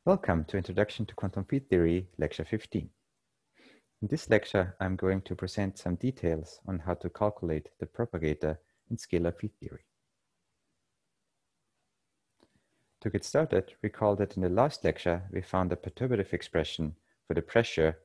Welcome to Introduction to Quantum Field Theory, Lecture 15. In this lecture, I'm going to present some details on how to calculate the propagator in scalar field theory. To get started, recall that in the last lecture, we found a perturbative expression for the pressure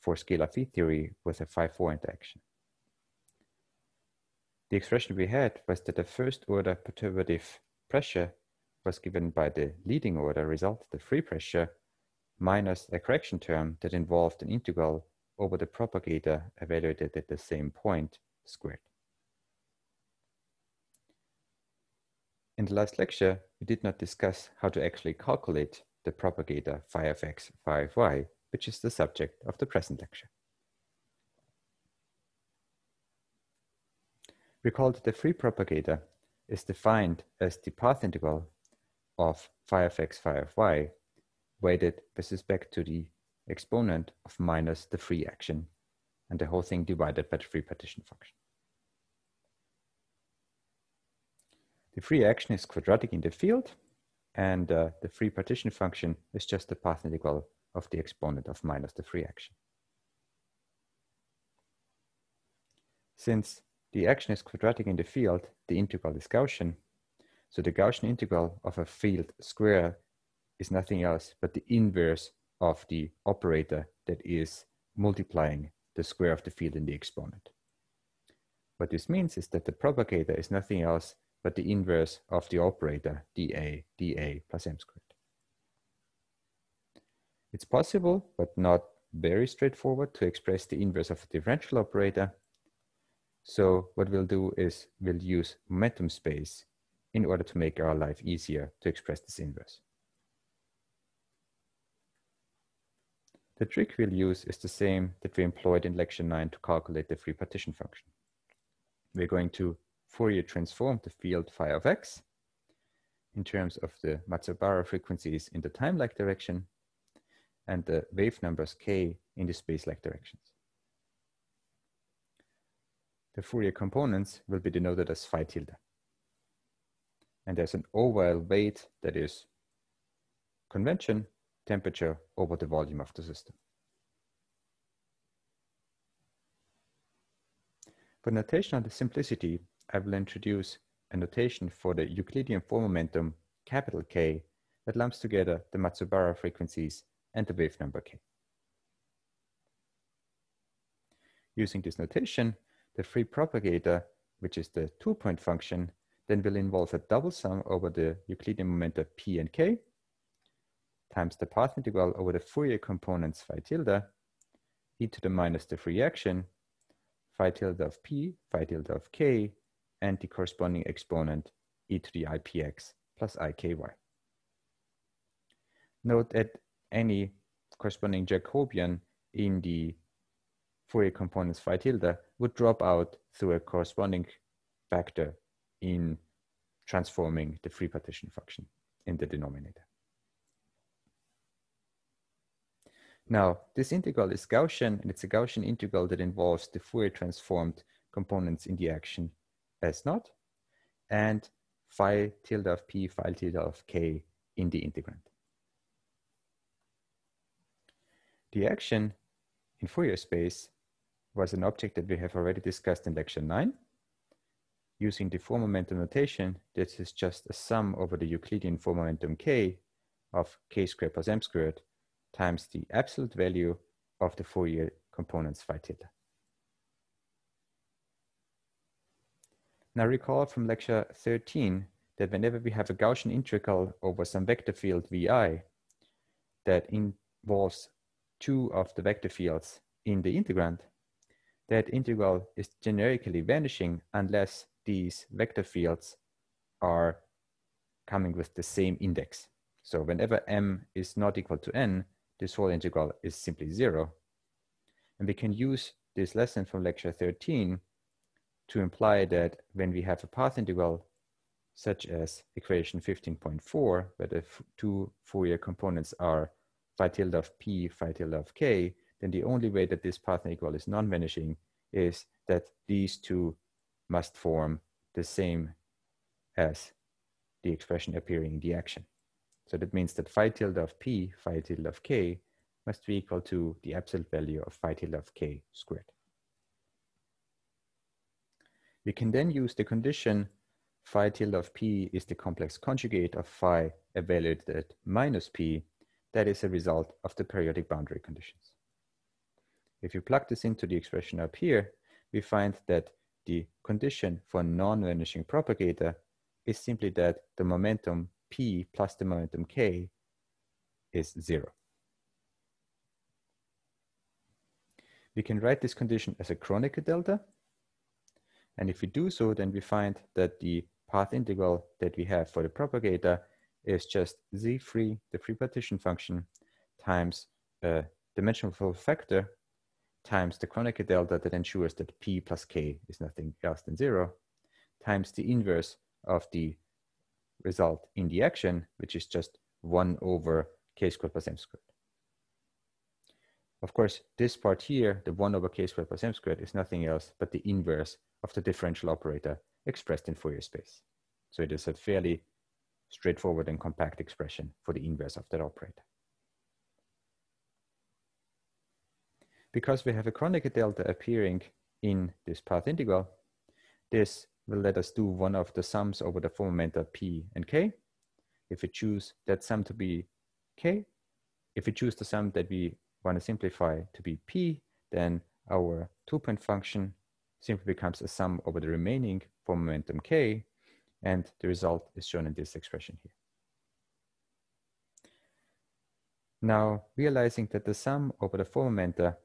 for scalar field theory with a phi-4 interaction. The expression we had was that the first order perturbative pressure was given by the leading order result, the free pressure, minus a correction term that involved an integral over the propagator evaluated at the same point squared. In the last lecture, we did not discuss how to actually calculate the propagator phi of x, phi of y, which is the subject of the present lecture. Recall that the free propagator is defined as the path integral of phi of x, phi of y, weighted with respect to the exponent of minus the free action, and the whole thing divided by the free partition function. The free action is quadratic in the field, and the free partition function is just the path integral of the exponent of minus the free action. Since the action is quadratic in the field, the integral is Gaussian. So the Gaussian integral of a field square is nothing else but the inverse of the operator that is multiplying the square of the field in the exponent. What this means is that the propagator is nothing else but the inverse of the operator dA plus m squared. It's possible, but not very straightforward, to express the inverse of a differential operator. So what we'll do is we'll use momentum space in order to make our life easier to express this inverse. The trick we'll use is the same that we employed in lecture 9 to calculate the free partition function. We're going to Fourier transform the field phi of x in terms of the Matsubara frequencies in the time-like direction and the wave numbers k in the space-like directions. The Fourier components will be denoted as phi tilde. And there's an overall weight that is convention, temperature over the volume of the system. For notational simplicity, I will introduce a notation for the Euclidean form momentum capital K that lumps together the Matsubara frequencies and the wave number k. Using this notation, the free propagator, which is the 2-point function, then will involve a double sum over the Euclidean momenta p and k times the path integral over the Fourier components phi tilde e to the minus the free action phi tilde of p, phi tilde of k, and the corresponding exponent e to the ipx plus iky. Note that any corresponding Jacobian in the Fourier components phi tilde would drop out through a corresponding factor in transforming the free partition function in the denominator. Now, this integral is Gaussian, and it's a Gaussian integral that involves the Fourier transformed components in the action S naught and phi tilde of p, phi tilde of k in the integrand. The action in Fourier space was an object that we have already discussed in lecture 9. Using the form momentum notation, this is just a sum over the Euclidean form momentum k of k squared plus m squared times the absolute value of the Fourier components phi tilde. Now recall from lecture 13 that whenever we have a Gaussian integral over some vector field vi that involves two of the vector fields in the integrand, that integral is generically vanishing unless these vector fields are coming with the same index. So whenever m is not equal to n, this whole integral is simply 0. And we can use this lesson from lecture 13 to imply that when we have a path integral such as equation 15.4, where the two Fourier components are phi tilde of p, phi tilde of k, then the only way that this path integral is non-vanishing is that these two must form the same as the expression appearing in the action. So that means that phi tilde of p, phi tilde of k must be equal to the absolute value of phi tilde of k squared. We can then use the condition phi tilde of p is the complex conjugate of phi evaluated at minus p. That is a result of the periodic boundary conditions. If you plug this into the expression up here, we find that the condition for non-vanishing propagator is simply that the momentum p plus the momentum k is 0. We can write this condition as a Kronecker delta. And if we do so, then we find that the path integral that we have for the propagator is just z free, the free partition function, times a dimensional full factor times the Kronecker delta that ensures that p plus k is nothing else than 0, times the inverse of the result in the action, which is just 1 over k squared plus m squared. Of course, this part here, the 1 over k squared plus m squared, is nothing else but the inverse of the differential operator expressed in Fourier space. So it is a fairly straightforward and compact expression for the inverse of that operator. Because we have a Kronecker delta appearing in this path integral, this will let us do one of the sums over the four momenta p and k. If we choose that sum to be k, if we choose the sum that we want to simplify to be p, then our two-point function simply becomes a sum over the remaining four momentum k, and the result is shown in this expression here. Now, realizing that the sum over the four momenta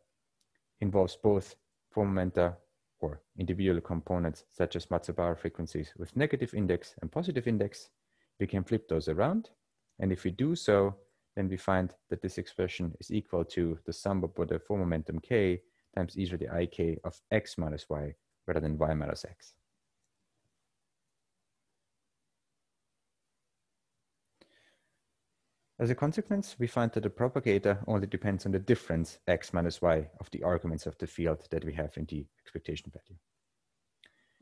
involves both four momenta or individual components such as Matsubaru frequencies with negative index and positive index, we can flip those around. And if we do so, then we find that this expression is equal to the sum over the four momentum k times e to the ik of x minus y rather than y minus x. As a consequence, we find that the propagator only depends on the difference x minus y of the arguments of the field that we have in the expectation value.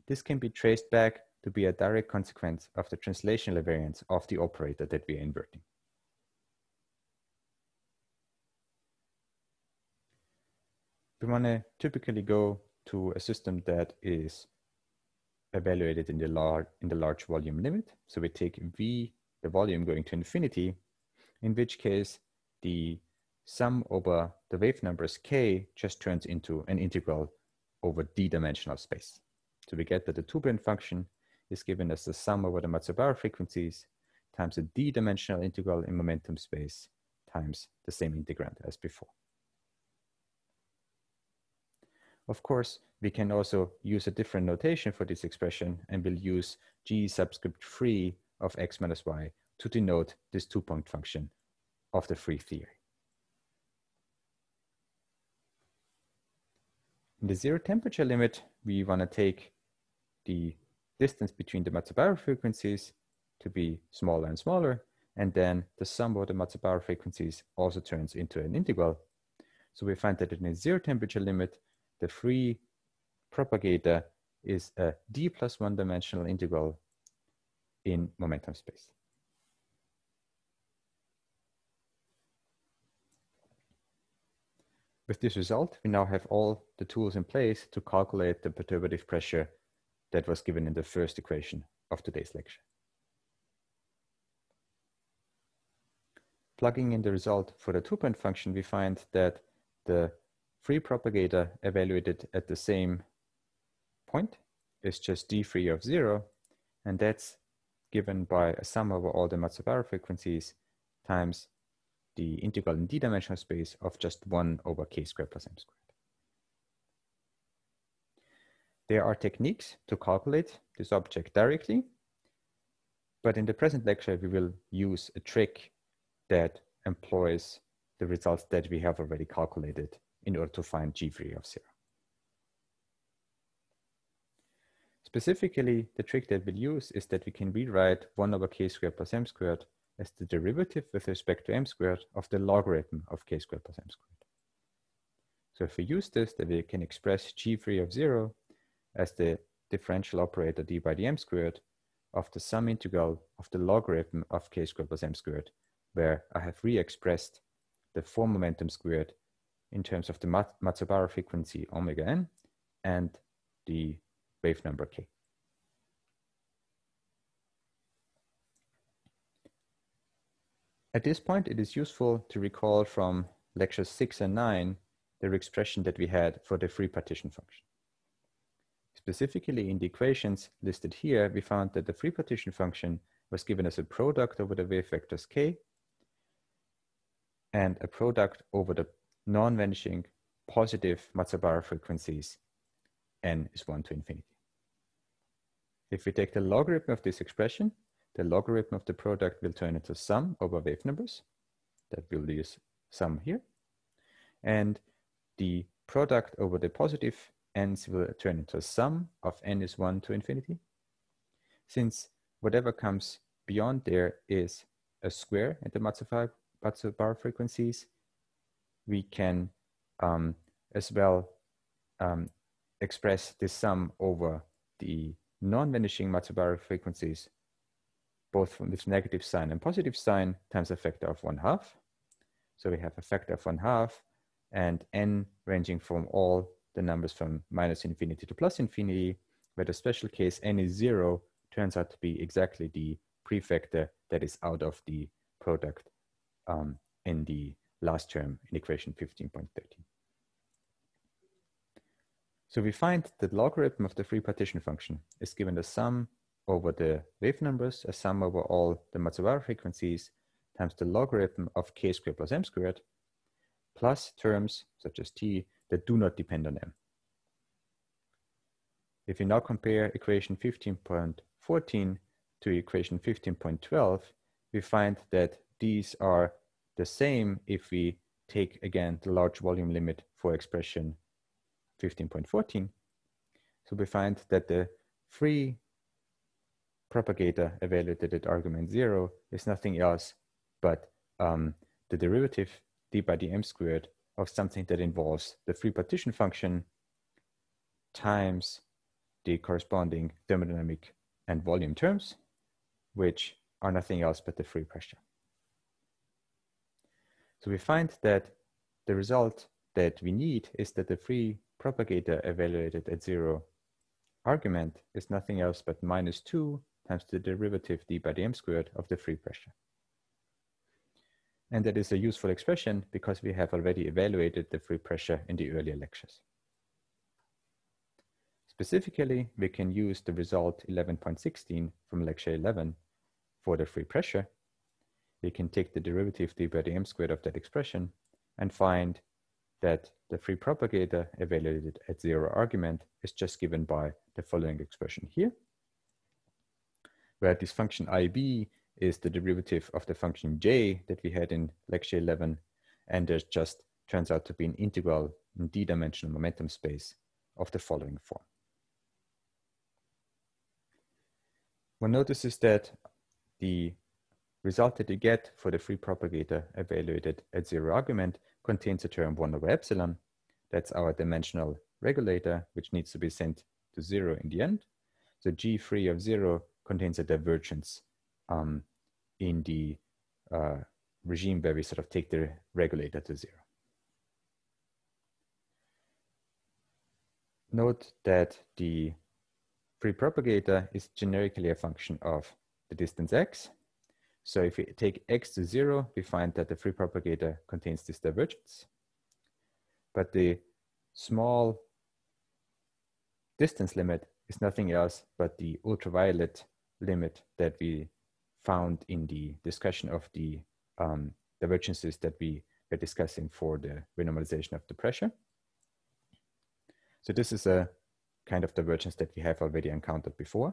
This can be traced back to be a direct consequence of the translational invariance of the operator that we are inverting. We want to typically go to a system that is evaluated in the large volume limit. So we take v, the volume going to infinity, in which case the sum over the wave numbers k just turns into an integral over d-dimensional space. So we get that the two-point function is given as the sum over the Matsubaru frequencies times a d-dimensional integral in momentum space times the same integrand as before. Of course, we can also use a different notation for this expression, and we'll use g subscript 3 of x minus y to denote this two-point function of the free theory. In the zero temperature limit, we want to take the distance between the Matsubaru frequencies to be smaller and smaller, and then the sum of the Matsubaru frequencies also turns into an integral. So we find that in the zero temperature limit, the free propagator is a d plus one dimensional integral in momentum space. With this result, we now have all the tools in place to calculate the perturbative pressure that was given in the first equation of today's lecture. Plugging in the result for the two-point function, we find that the free propagator evaluated at the same point is just d free of 0, and that's given by a sum over all the Matsubaru frequencies times the integral in d-dimensional space of just 1 over k squared plus m squared. There are techniques to calculate this object directly, but in the present lecture, we will use a trick that employs the results that we have already calculated in order to find g free of 0. Specifically, the trick that we'll use is that we can rewrite 1 over k squared plus m squared as the derivative with respect to m squared of the logarithm of k squared plus m squared. So if we use this, then we can express g free of 0 as the differential operator d by dm squared of the sum integral of the logarithm of k squared plus m squared, where I have re-expressed the form momentum squared in terms of the Matsubara frequency omega n and the wave number k. At this point, it is useful to recall from lectures 6 and 9 the expression that we had for the free partition function. Specifically, in the equations listed here, we found that the free partition function was given as a product over the wave vectors k and a product over the non-vanishing positive Matsubara frequencies n is 1 to infinity. If we take the logarithm of this expression, the logarithm of the product will turn into sum over wave numbers. That will use sum here. And the product over the positive n's will turn into a sum of n is 1 to infinity. Since whatever comes beyond there is a square in the Matsubara frequencies, we can as well express this sum over the non-vanishing Matsubara frequencies, both from this negative sign and positive sign, times a factor of 1/2. So we have a factor of 1/2 and n ranging from all the numbers from minus infinity to plus infinity, where the special case n is 0 turns out to be exactly the prefactor that is out of the product in the last term in equation 15.13. So we find that the logarithm of the free partition function is given the sum over the wave numbers, a sum over all the Matsubara frequencies, times the logarithm of k squared plus m squared, plus terms such as t that do not depend on m. If we now compare equation 15.14 to equation 15.12, we find that these are the same if we take again the large volume limit for expression 15.14. So we find that the free propagator evaluated at argument 0 is nothing else but the derivative d by dm squared of something that involves the free partition function times the corresponding thermodynamic and volume terms, which are nothing else but the free pressure. So we find that the result that we need is that the free propagator evaluated at 0 argument is nothing else but -2 times the derivative d by dm squared of the free pressure. And that is a useful expression because we have already evaluated the free pressure in the earlier lectures. Specifically, we can use the result 11.16 from lecture 11 for the free pressure. We can take the derivative d by dm squared of that expression and find that the free propagator evaluated at 0 argument is just given by the following expression here, where this function IB is the derivative of the function j that we had in lecture 11, and there just turns out to be an integral in d-dimensional momentum space of the following form. One notices that the result that you get for the free propagator evaluated at 0 argument contains a term 1 over epsilon. That's our dimensional regulator, which needs to be sent to 0 in the end. So G free of 0 contains a divergence in the regime where we sort of take the regulator to 0. Note that the free propagator is generically a function of the distance x. So if we take x to 0, we find that the free propagator contains this divergence. But the small distance limit is nothing else but the ultraviolet limit that we found in the discussion of the divergences that we were discussing for the renormalization of the pressure. So this is a kind of divergence that we have already encountered before.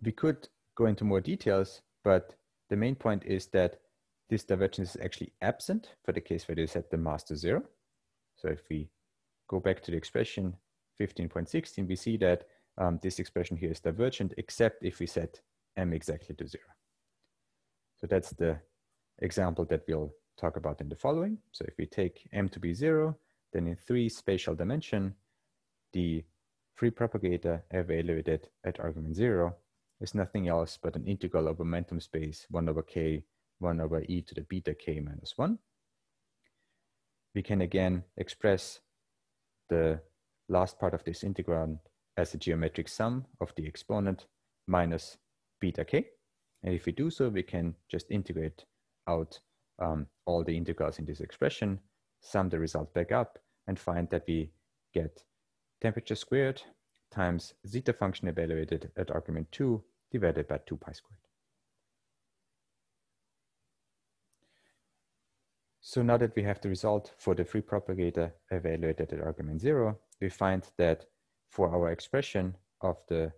We could go into more details, but the main point is that this divergence is actually absent for the case where they set the mass to 0. So if we go back to the expression 15.16, we see that this expression here is divergent, except if we set m exactly to 0. So that's the example that we'll talk about in the following. So if we take m to be 0, then in 3 spatial dimension, the free propagator evaluated at argument 0 is nothing else but an integral of momentum space 1 over k, 1 over e to the beta k minus 1. We can again express the last part of this integrand as a geometric sum of the exponent minus beta k. And if we do so, we can just integrate out all the integrals in this expression, sum the result back up, and find that we get temperature squared times zeta function evaluated at argument 2 divided by 2 pi squared. So now that we have the result for the free propagator evaluated at argument 0, we find that for our expression of the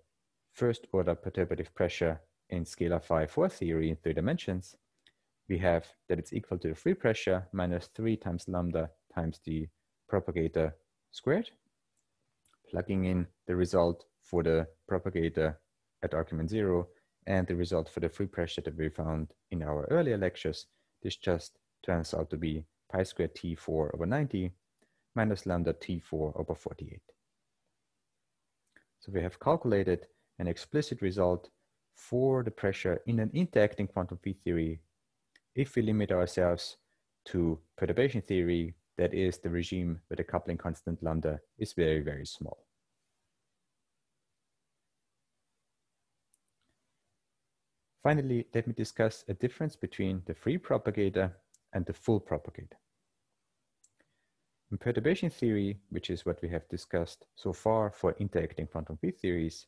first order perturbative pressure in scalar phi 4 theory in 3 dimensions, we have that it's equal to the free pressure minus 3 times lambda times the propagator squared. Plugging in the result for the propagator at argument 0 and the result for the free pressure that we found in our earlier lectures, this just turns out to be pi squared T4 over 90 minus lambda T4 over 48. So we have calculated an explicit result for the pressure in an interacting quantum field theory if we limit ourselves to perturbation theory, that is the regime where the coupling constant lambda is very, very small. Finally, let me discuss a difference between the free propagator and the full propagator. In perturbation theory, which is what we have discussed so far for interacting quantum field theories,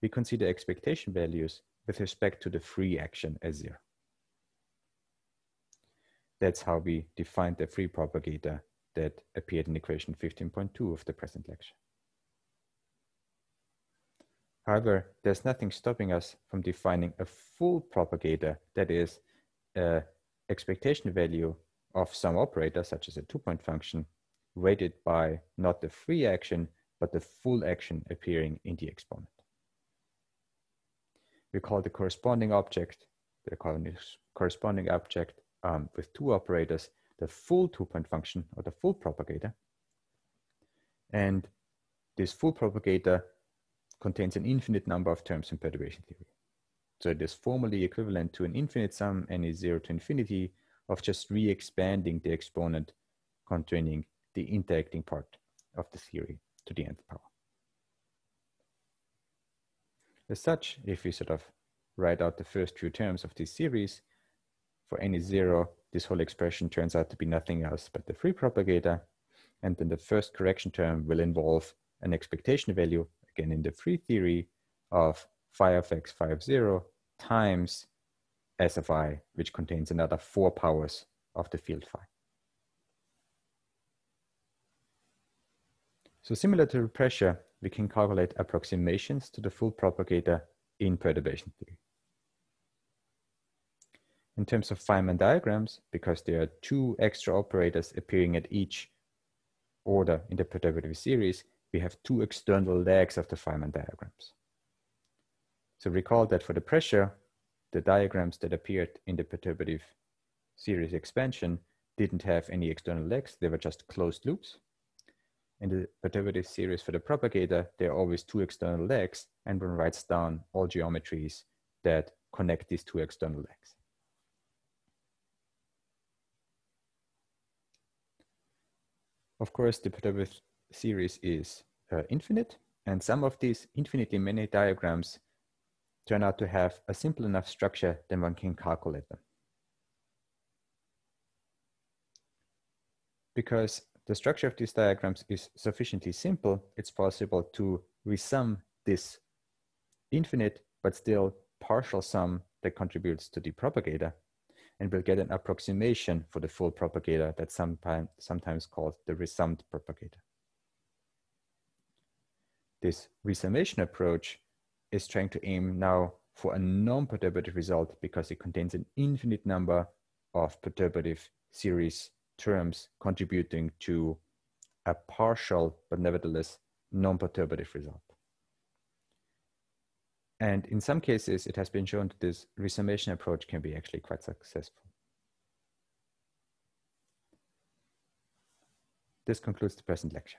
we consider expectation values with respect to the free action as 0. That's how we defined the free propagator that appeared in equation 15.2 of the present lecture. However, there's nothing stopping us from defining a full propagator, that is, an expectation value of some operator, such as a 2-point function, weighted by not the free action, but the full action appearing in the exponent. We call the corresponding object, with 2 operators, the full 2-point function or the full propagator. And this full propagator contains an infinite number of terms in perturbation theory. So it is formally equivalent to an infinite sum, n is 0 to infinity, of just re-expanding the exponent containing the interacting part of the theory to the nth power. As such, if we sort of write out the first few terms of this series, for n is 0, this whole expression turns out to be nothing else but the free propagator. And then the first correction term will involve an expectation value, again in the free theory, of phi of x, phi of 0, times s of I, which contains another 4 powers of the field phi. So similar to the pressure, we can calculate approximations to the full propagator in perturbation theory. In terms of Feynman diagrams, because there are 2 extra operators appearing at each order in the perturbative series, we have 2 external legs of the Feynman diagrams. So recall that for the pressure, the diagrams that appeared in the perturbative series expansion didn't have any external legs, they were just closed loops. In the perturbative series for the propagator, there are always 2 external legs, and one writes down all geometries that connect these 2 external legs. Of course, the perturbative series is infinite, and some of these infinitely many diagrams turn out to have a simple enough structure that one can calculate them. Because the structure of these diagrams is sufficiently simple, it's possible to resum this infinite but still partial sum that contributes to the propagator, and we'll get an approximation for the full propagator that's sometimes called the resummed propagator. This resummation approach is trying to aim now for a non-perturbative result because it contains an infinite number of perturbative series terms contributing to a partial but nevertheless non-perturbative result. And in some cases, it has been shown that this resummation approach can be actually quite successful. This concludes the present lecture.